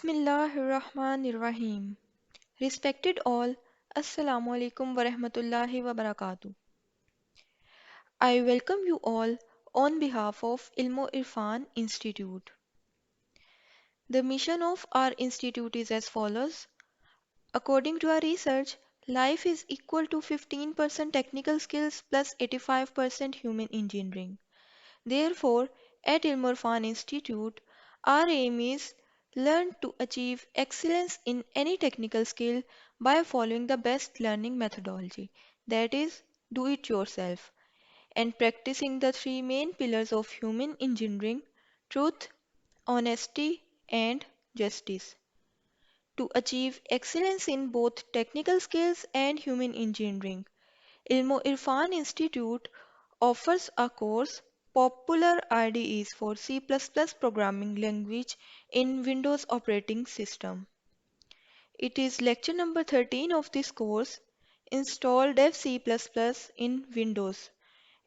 Bismillahirrahmanirrahim. Respected all, Assalamu alaikum wa rahmatullahi wa barakatuh. I welcome you all on behalf of Ilmo Irfan Institute. The mission of our institute is as follows. According to our research, life is equal to 15% technical skills plus 85% human engineering. Therefore, at Ilmo Irfan Institute, our aim is learn to achieve excellence in any technical skill by following the best learning methodology, that is, do it yourself, and practicing the three main pillars of human engineering: truth, honesty, and justice. To achieve excellence in both technical skills and human engineering, Ilmo Irfan Institute offers a course Popular IDEs for C++ programming language in Windows operating system. It is lecture number 13 of this course, Install Dev C++ in Windows,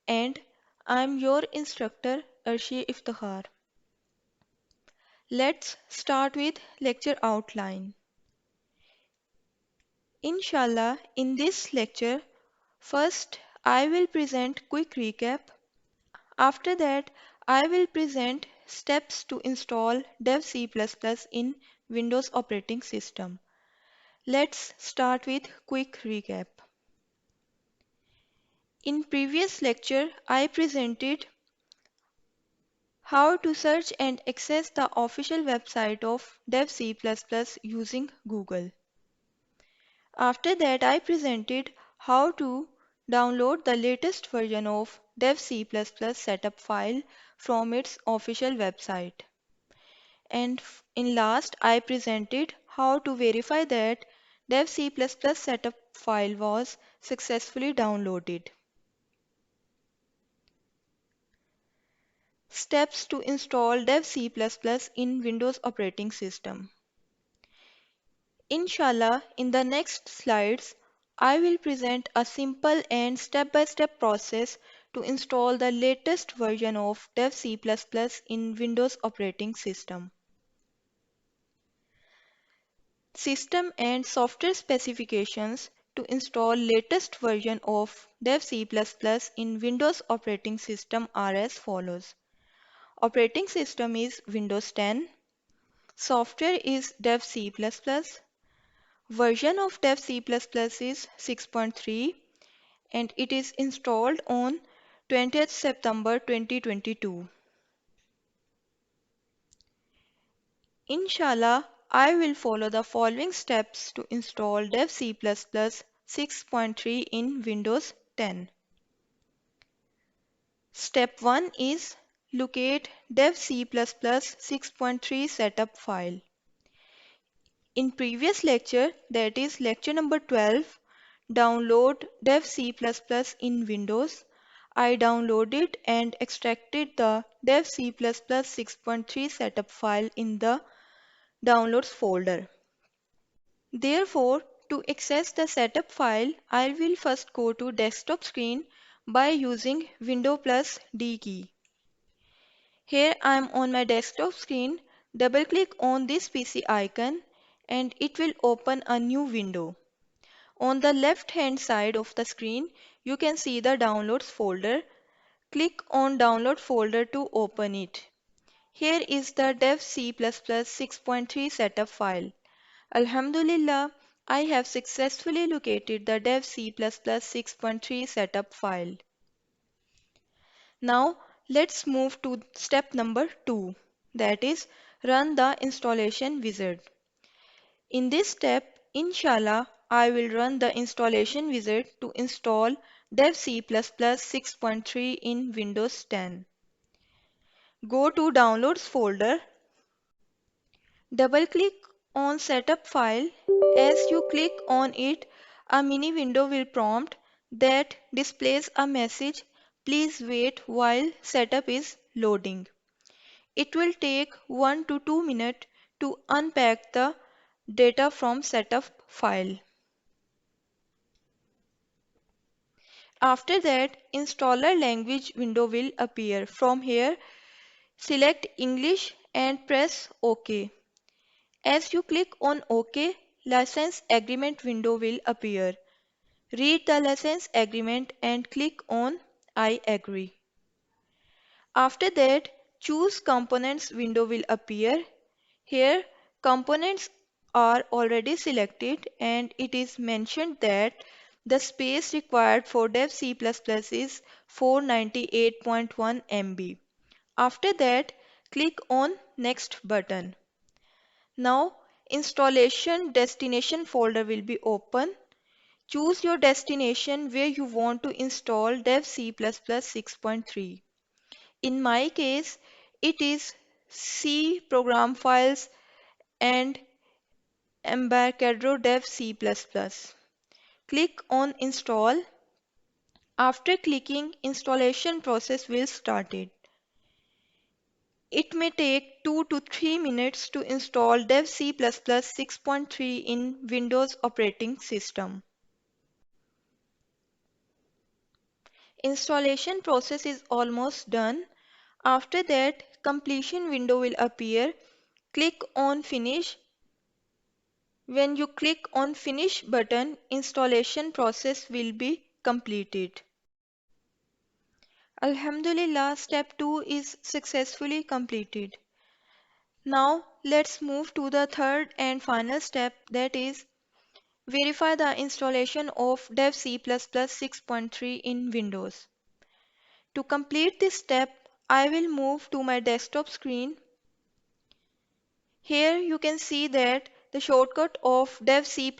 and I am your instructor Arshi Iftikhar. Let's start with lecture outline. Inshallah, in this lecture, first I will present quick recap. After that, I will present steps to install Dev C++ in Windows operating system. Let's start with quick recap. In previous lecture, I presented how to search and access the official website of Dev C++ using Google. After that, I presented how to download the latest version of Dev C++ setup file from its official website. And in last, I presented how to verify that Dev C++ setup file was successfully downloaded. Steps to install Dev C++ in Windows operating system. Inshallah, in the next slides, I will present a simple and step-by-step process to install the latest version of Dev C++ in Windows operating system. System and software specifications to install latest version of Dev C++ in Windows operating system are as follows. Operating system is Windows 10. Software is Dev C++. Version of Dev C++ is 6.3 and it is installed on 20th September 2022. Inshallah, I will follow the following steps to install Dev C++ 6.3 in Windows 10. Step 1 is locate Dev C++ 6.3 setup file. In previous lecture, that is lecture number 12, download Dev C++ in Windows, I downloaded and extracted the Dev C++ 6.3 setup file in the Downloads folder. Therefore, to access the setup file, I will first go to desktop screen by using Window plus D key. Here I am on my desktop screen. Double click on this PC icon and it will open a new window. On the left hand side of the screen, you can see the Downloads folder. Click on Download folder to open it. Here is the Dev C++ 6.3 setup file. Alhamdulillah, I have successfully located the Dev C++ 6.3 setup file. Now, let's move to step number 2, that is, run the installation wizard. In this step, inshallah, I will run the installation wizard to install Dev C++ 6.3 in Windows 10. Go to Downloads folder. Double-click on Setup file. As you click on it, a mini window will prompt that displays a message, "Please wait while setup is loading." It will take 1 to 2 minutes to unpack the data from setup file. After that, installer language window will appear. From here, select English and press OK. As you click on OK, license agreement window will appear. Read the license agreement and click on I agree. After that, choose components window will appear. Here, components are already selected and it is mentioned that the space required for dev C++ is 498.1 MB. After that, click on Next button. Now, installation destination folder will be open. Choose your destination where you want to install dev C++ 6.3. In my case, it is C program files and Embarcadero Dev C++. Click on Install. After clicking, installation process will start it. It may take 2 to 3 minutes to install Dev C++ 6.3 in Windows operating system. Installation process is almost done. After that, completion window will appear. Click on Finish. When you click on Finish button, installation process will be completed. Alhamdulillah, step 2 is successfully completed. Now let's move to the third and final step, that is verify the installation of Dev C++ 6.3 in Windows. To complete this step, I will move to my desktop screen. Here you can see that the shortcut of Dev C++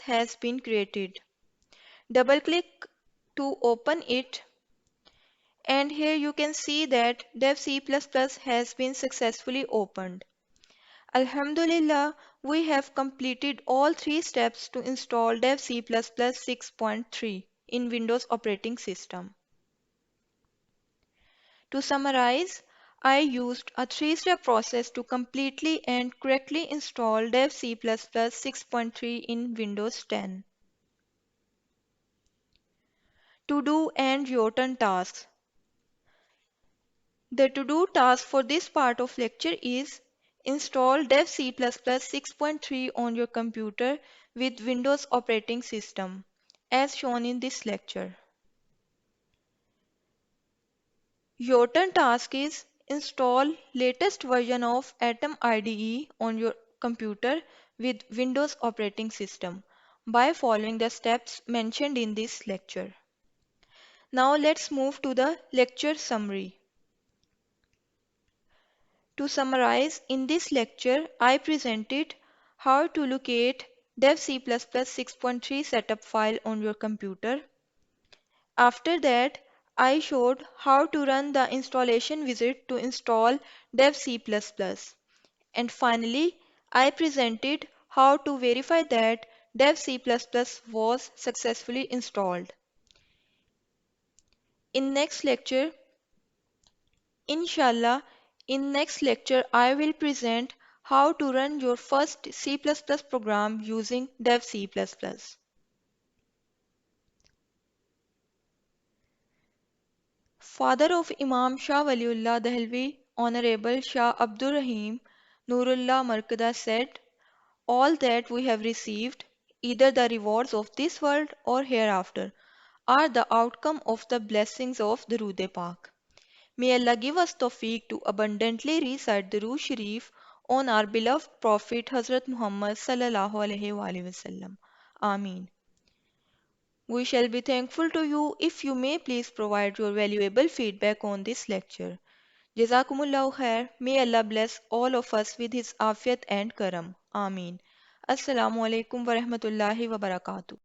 has been created. Double click to open it, and here you can see that Dev C++ has been successfully opened. Alhamdulillah, we have completed all three steps to install Dev C++ 6.3 in Windows operating system. To summarize, I used a three-step process to completely and correctly install Dev C++ 6.3 in Windows 10. To do and return tasks. The to-do task for this part of lecture is install Dev C++ 6.3 on your computer with Windows operating system, as shown in this lecture. Your turn task is install latest version of Atom IDE on your computer with Windows operating system by following the steps mentioned in this lecture. Now let's move to the lecture summary. To summarize, in this lecture, I presented how to locate Dev C++ 6.3 setup file on your computer. After that, I showed how to run the installation wizard to install Dev C++. And finally, I presented how to verify that Dev C++ was successfully installed. In next lecture, Inshallah, in next lecture I will present how to run your first C++ program using Dev C++. Father of Imam Shah Waliullah Dahlvi, Honorable Shah Abdur Rahim Nurullah Markada said, all that we have received, either the rewards of this world or hereafter, are the outcome of the blessings of Durood Pak. May Allah give us tawfiq to abundantly recite the Durood Sharif on our beloved Prophet Hazrat Muhammad sallallahu alaihi wasallam. Ameen. We shall be thankful to you if you may please provide your valuable feedback on this lecture. Jazakumullahu khair. May Allah bless all of us with His afiyat and karam. Ameen. Assalamu alaikum wa rahmatullahi wa barakatuh.